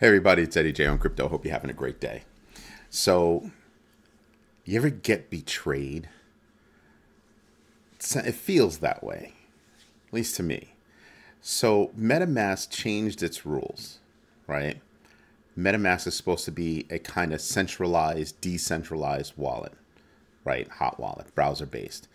Hey everybody, it's Eddie J on Crypto. Hope you're having a great day. So, you ever get betrayed? It feels that way, at least to me. So, MetaMask changed its rules, right? MetaMask is supposed to be a kind of centralized, decentralized wallet, right? Hot wallet, browser based.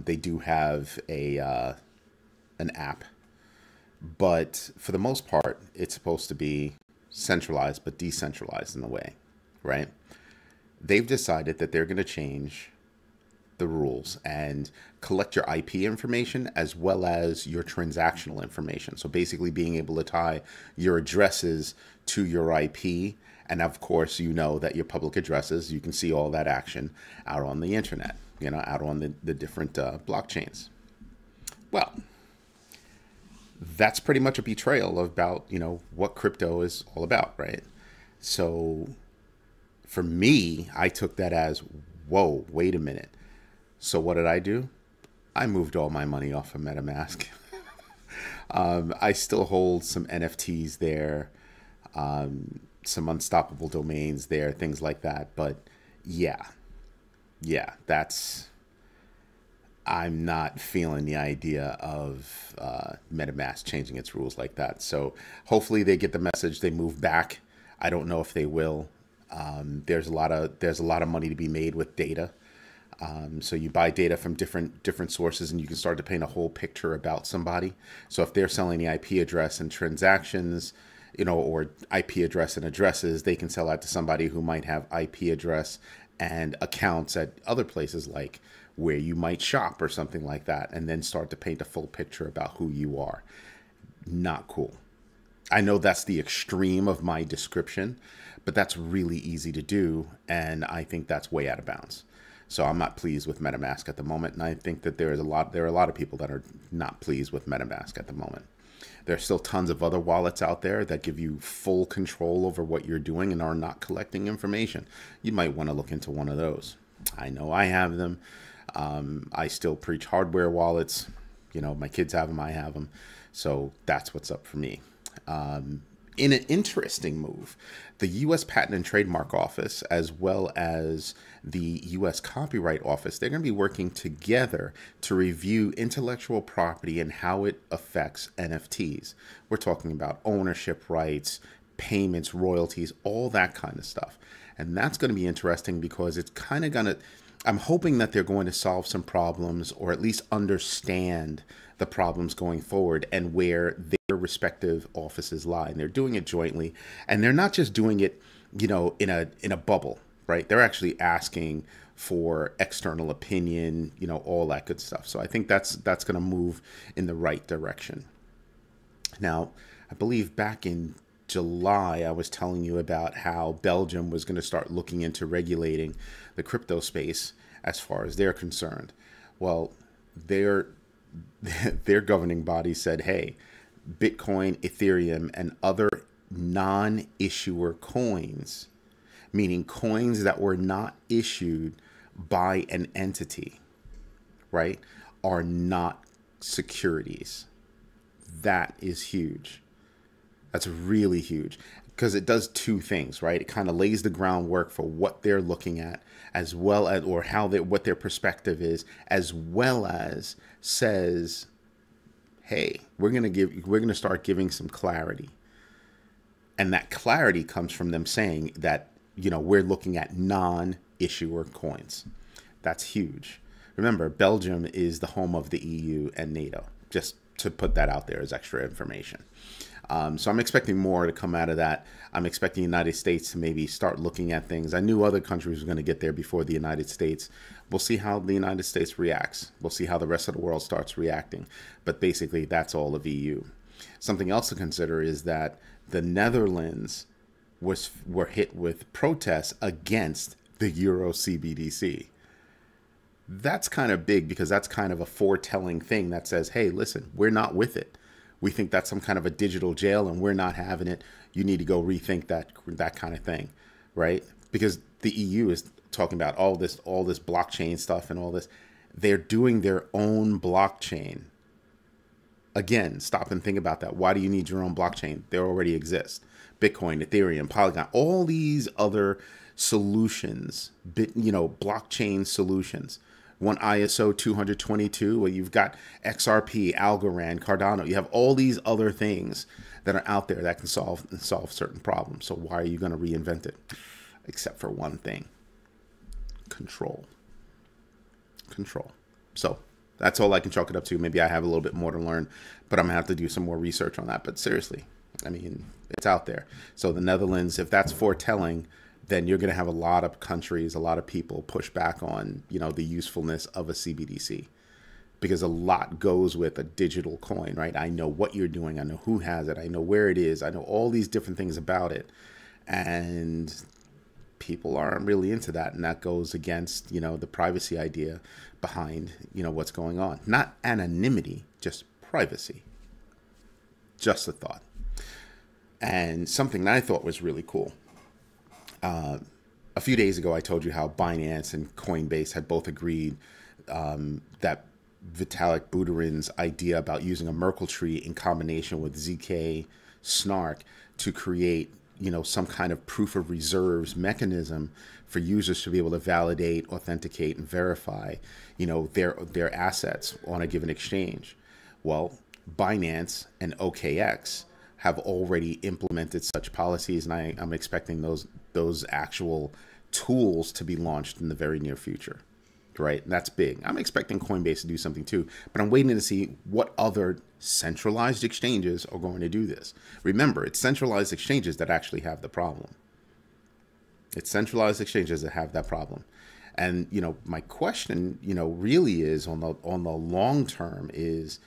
They do have an app, but for the most part, it's supposed to be centralized but decentralized in a way, right? They've decided that they're going to change the rules and collect your IP information as well as your transactional information. So basically being able to tie your addresses to your IP. And of course, you know that your public addresses, you can see all that action out on the internet, out on the different blockchains. Well, that's pretty much a betrayal about, what crypto is all about, right? So for me, I took that as, whoa, wait a minute. So what did I do? I moved all my money off of MetaMask. I still hold some NFTs there, some unstoppable domains there, things like that. But yeah, I'm not feeling the idea of MetaMask changing its rules like that. So hopefully they get the message, they move back. I don't know if they will. There's a lot of money to be made with data. So you buy data from different sources, and you can start to paint a whole picture about somebody. So if they're selling the IP address and transactions, or IP address and addresses, they can sell that to somebody who might have IP address and accounts at other places like where you might shop or something like that, and then start to paint a full picture about who you are. Not cool. I know that's the extreme of my description, but that's really easy to do, and I think that's way out of bounds. So I'm not pleased with MetaMask at the moment, and I think that there are a lot of people that are not pleased with MetaMask at the moment. There are still tons of other wallets out there that give you full control over what you're doing and are not collecting information. You might want to look into one of those. I know I have them. I still preach hardware wallets. My kids have them, I have them. So that's what's up for me. In an interesting move, the U.S. Patent and Trademark Office, as well as the U.S. Copyright Office, they're going to be working together to review intellectual property and how it affects NFTs. We're talking about ownership rights, payments, royalties, all that kind of stuff. And that's going to be interesting because it's kind of going to, I'm hoping that they're going to solve some problems, or at least understand the problems going forward and where their respective offices lie. And they're doing it jointly, and they're not just doing it, in a bubble, right? They're actually asking for external opinion, all that good stuff. So I think that's going to move in the right direction. Now, I believe back in July, I was telling you about how Belgium was going to start looking into regulating the crypto space as far as they're concerned. Well, their governing body said, hey, Bitcoin, Ethereum, and other non-issuer coins, meaning coins that were not issued by an entity, right, are not securities. That is huge. That's really huge, because it does two things, right? It kind of lays the groundwork for what they're looking at, as well as, or what their perspective is, as well as says, hey, we're going to start giving some clarity. And that clarity comes from them saying that, we're looking at non-issuer coins. That's huge. Remember, Belgium is the home of the EU and NATO, just to put that out there as extra information. So I'm expecting more to come out of that. I'm expecting the United States to maybe start looking at things. I knew other countries were going to get there before the United States. We'll see how the United States reacts. We'll see how the rest of the world starts reacting. But basically, that's all of EU. Something else to consider is that the Netherlands were hit with protests against the Euro CBDC. That's kind of big, because that's kind of a foretelling thing that says, hey, listen, we're not with it. We think that's some kind of a digital jail, and we're not having it. You need to go rethink that kind of thing, right? Because the EU is talking about all this blockchain stuff and all this. They're doing their own blockchain Again, stop and think about that. Why do you need your own blockchain? They already exist. Bitcoin, Ethereum, Polygon, all these other solutions, blockchain solutions. One ISO 222, where you've got XRP, Algorand, Cardano. You have all these other things that are out there that can solve certain problems. So why are you going to reinvent it? Except for one thing: control. Control. So that's all I can chalk it up to. Maybe I have a little bit more to learn, but I'm gonna have to do some more research on that. But seriously, I mean, it's out there. So the Netherlands, if that's foretelling, then you're gonna have a lot of countries, a lot of people push back on, the usefulness of a CBDC, because a lot goes with a digital coin, right? I know what you're doing. I know who has it. I know where it is. I know all these different things about it. And people aren't really into that. And that goes against, the privacy idea behind, what's going on. Not anonymity, just privacy. Just a thought. And something that I thought was really cool. A few days ago, I told you how Binance and Coinbase had both agreed that Vitalik Buterin's idea about using a Merkle tree in combination with ZK Snark to create, some kind of proof of reserves mechanism for users to be able to validate, authenticate, and verify, their assets on a given exchange. Well, Binance and OKX have already implemented such policies, and I'm expecting those actual tools to be launched in the very near future. Right? That's big. I'm expecting Coinbase to do something too, but I'm waiting to see what other centralized exchanges are going to do this. Remember, it's centralized exchanges that actually have the problem. It's centralized exchanges that have that problem. And, my question, really is on the long term is,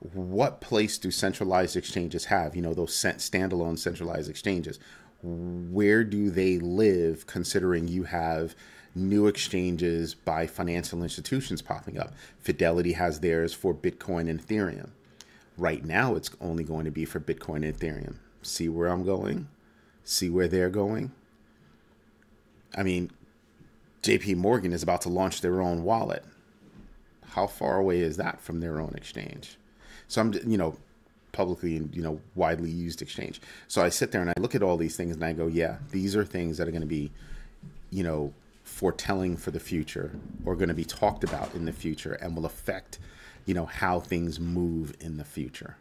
what place do centralized exchanges have? Those standalone centralized exchanges. Where do they live, considering you have new exchanges by financial institutions popping up? Fidelity has theirs for Bitcoin and Ethereum. Right now, it's only going to be for Bitcoin and Ethereum. See where I'm going? See where they're going? I mean, JP Morgan is about to launch their own wallet. How far away is that from their own exchange? So I'm, publicly, widely used exchange. So I sit there and I look at all these things and I go, yeah, these are things that are going to be, foretelling for the future, or going to be talked about in the future, and will affect, how things move in the future.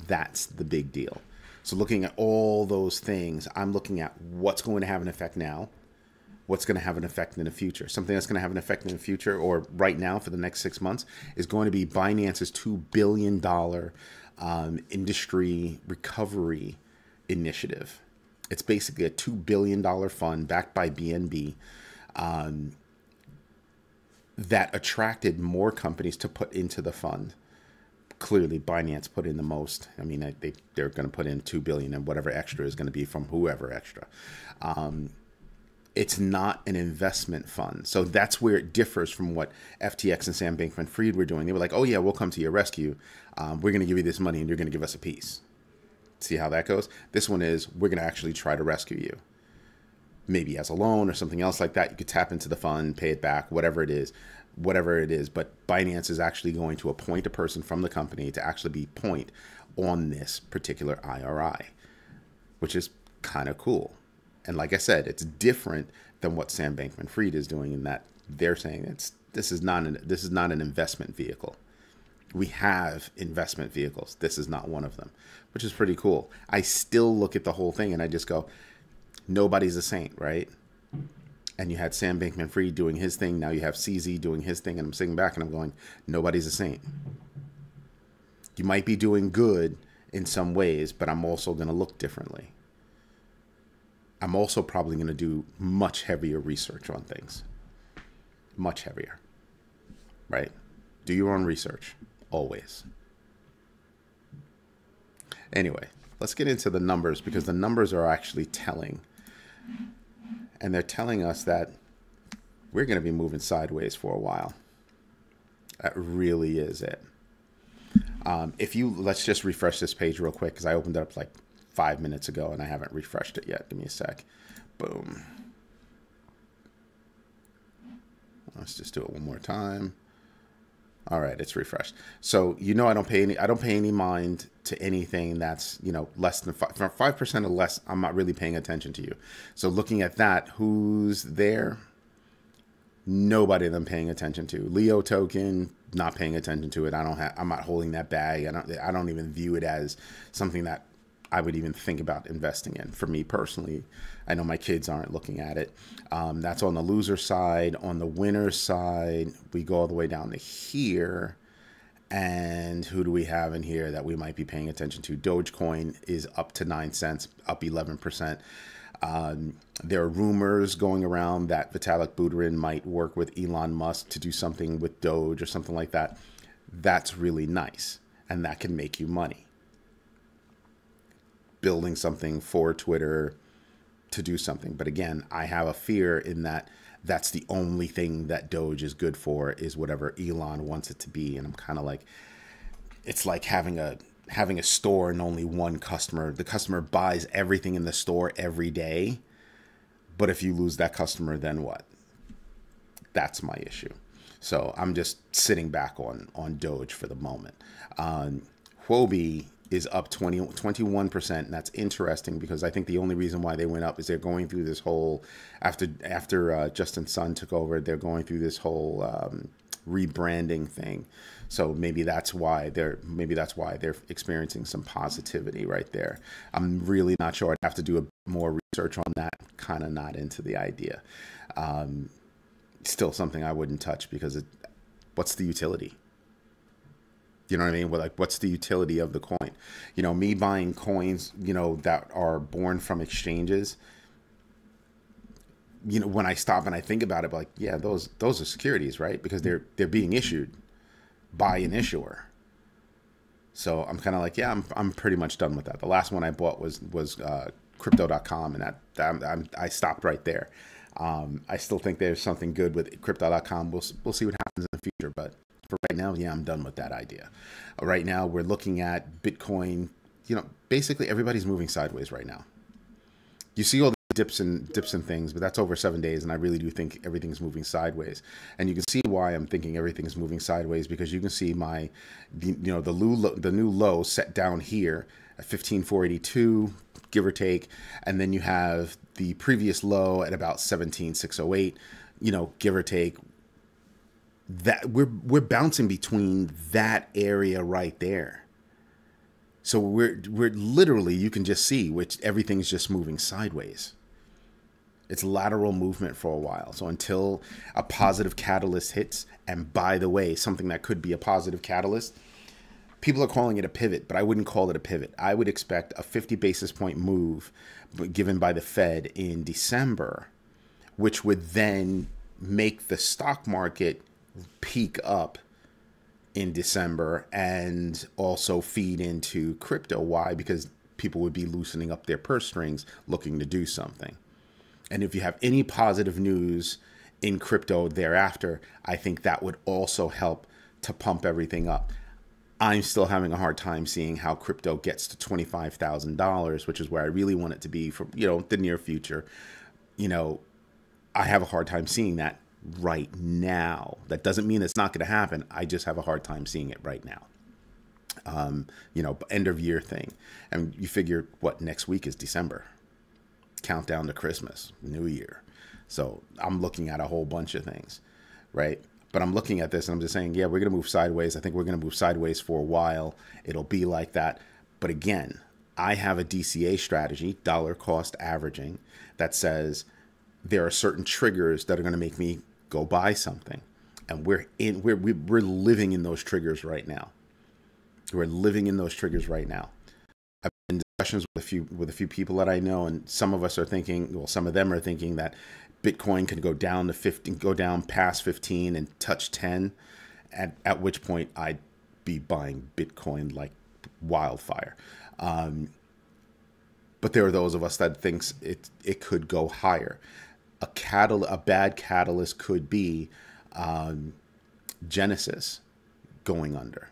That's the big deal. So looking at all those things, I'm looking at what's going to have an effect now, what's going to have an effect in the future. Something that's going to have an effect in the future, or right now for the next 6 months, is going to be Binance's $2 billion industry recovery initiative. It's basically a $2 billion fund backed by BNB that attracted more companies to put into the fund. Clearly, Binance put in the most. I mean, they're going to put in $2 billion, and whatever extra is going to be from whoever extra. It's not an investment fund. So that's where it differs from what FTX and Sam Bankman-Fried were doing. They were like, oh, yeah, we'll come to your rescue. We're going to give you this money, and you're going to give us a piece. See how that goes? This one is, we're going to actually try to rescue you. Maybe as a loan or something else like that. You could tap into the fund, pay it back, whatever it is. But Binance is actually going to appoint a person from the company to actually be point on this particular IRI, which is kind of cool. And like I said, it's different than what Sam Bankman-Fried is doing, in that they're saying this is not an investment vehicle. We have investment vehicles. This is not one of them, which is pretty cool. I still look at the whole thing and I just go, nobody's a saint, right? And you had Sam Bankman-Fried doing his thing. Now you have CZ doing his thing. And I'm sitting back and I'm going, nobody's a saint. You might be doing good in some ways, but I'm also going to look differently. I'm also probably going to do much heavier research on things. Much heavier, right? Do your own research, always. Anyway, let's get into the numbers, because the numbers are actually telling. And they're telling us that we're going to be moving sideways for a while. That really is it. Let's just refresh this page real quick, because I opened it up like 5 minutes ago and I haven't refreshed it yet. Give me a sec. Boom. Let's just do it one more time. All right, it's refreshed. So I don't pay any mind to anything that's less than 5% or less. I'm not really paying attention to you. So looking at that, who's there? Nobody that I'm paying attention to. Leo token, not paying attention to it. I'm not holding that bag. I don't even view it as something that I would even think about investing in. For me personally, I know my kids aren't looking at it. That's on the loser side. On the winner side, we go all the way down to here. And who do we have in here that we might be paying attention to? Dogecoin is up to 9 cents, up 11%. There are rumors going around that Vitalik Buterin might work with Elon Musk to do something with Doge or something like that. That's really nice, and that can make you money. Building something for Twitter to do something. But again, I have a fear in that that's the only thing that Doge is good for, is whatever Elon wants it to be. And I'm kind of like, it's like having a store and only one customer. The customer buys everything in the store every day. But if you lose that customer, then what? That's my issue. So I'm just sitting back on Doge for the moment. Huobi is up 21%, and that's interesting because I think the only reason why they went up is they're going through this whole, after Justin Sun took over, they're going through this whole rebranding thing. So maybe that's why they're experiencing some positivity right there. I'm really not sure. I'd have to do a bit more research on that. Kind of not into the idea. Still something I wouldn't touch because what's the utility? You know what I mean? Like, what's the utility of the coin? Me buying coins, that are born from exchanges. When I stop and I think about it, like, yeah, those are securities, right? Because they're being issued by an issuer. So I'm kind of like, yeah, I'm pretty much done with that. The last one I bought was crypto.com, and I stopped right there. I still think there's something good with crypto.com. We'll see what happens in the future, but for right now, yeah, I'm done with that idea. Right now, we're looking at Bitcoin. Basically everybody's moving sideways right now. You see all the dips and things, but that's over 7 days, and I really do think everything's moving sideways. And you can see why I'm thinking everything's moving sideways, because you can see the new low set down here at 15,482, give or take, and then you have the previous low at about 17,608, give or take. That we're bouncing between that area right there. So we're literally, you can just see which everything's just moving sideways. It's lateral movement for a while. So until a positive catalyst hits, and by the way, something that could be a positive catalyst, people are calling it a pivot, but I wouldn't call it a pivot. I would expect a 50 basis point move given by the Fed in December, which would then make the stock market peak up in December and also feed into crypto. Why? Because people would be loosening up their purse strings looking to do something. And if you have any positive news in crypto thereafter, I think that would also help to pump everything up. I'm still having a hard time seeing how crypto gets to $25,000, which is where I really want it to be for, the near future. I have a hard time seeing that right now. That doesn't mean it's not going to happen. I just have a hard time seeing it right now. End of year thing. And you figure next week is December. Countdown to Christmas, New Year. So I'm looking at a whole bunch of things, right? But I'm looking at this and I'm just saying, yeah, we're going to move sideways. I think we're going to move sideways for a while. It'll be like that. But again, I have a DCA strategy, dollar cost averaging, that says there are certain triggers that are going to make me go buy something. And we're living in those triggers right now. We're living in those triggers right now. I've been in discussions with a few people that I know, and some of them are thinking that Bitcoin could go down to 15, go down past 15 and touch 10, at which point I'd be buying Bitcoin like wildfire. But there are those of us that thinks it could go higher. A bad catalyst could be Genesis going under.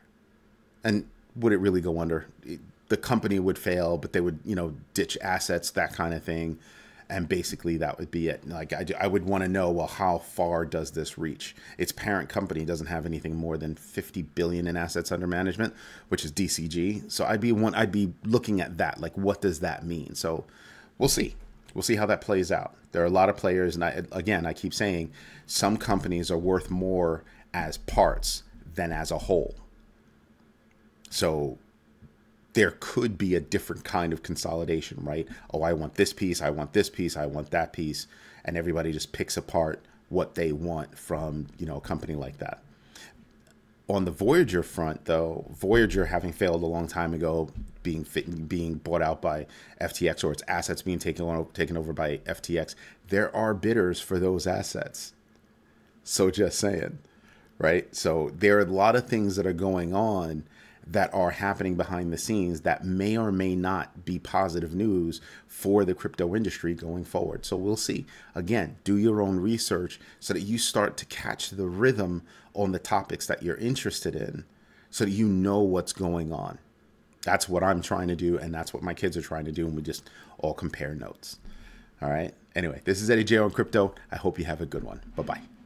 And would it really go under? The company would fail, but they would, ditch assets, that kind of thing. And basically that would be it. Like I would want to know, well, how far does this reach? Its parent company doesn't have anything more than 50 billion in assets under management, which is DCG. So I'd be looking at that. Like, what does that mean? So we'll see. We'll see how that plays out. There are a lot of players. And I keep saying some companies are worth more as parts than as a whole. So there could be a different kind of consolidation, right? Oh, I want this piece, I want this piece, I want that piece. And everybody just picks apart what they want from, a company like that. On the Voyager front, though, Voyager having failed a long time ago, being bought out by FTX, or its assets being taken over by FTX, there are bidders for those assets. So just saying, right? So there are a lot of things that are going on that are happening behind the scenes that may or may not be positive news for the crypto industry going forward. So we'll see. Again, do your own research so that you start to catch the rhythm on the topics that you're interested in, so that you know what's going on. That's what I'm trying to do, and that's what my kids are trying to do, and we just all compare notes. All right? Anyway, this is Eddie J on Crypto. I hope you have a good one. Bye-bye.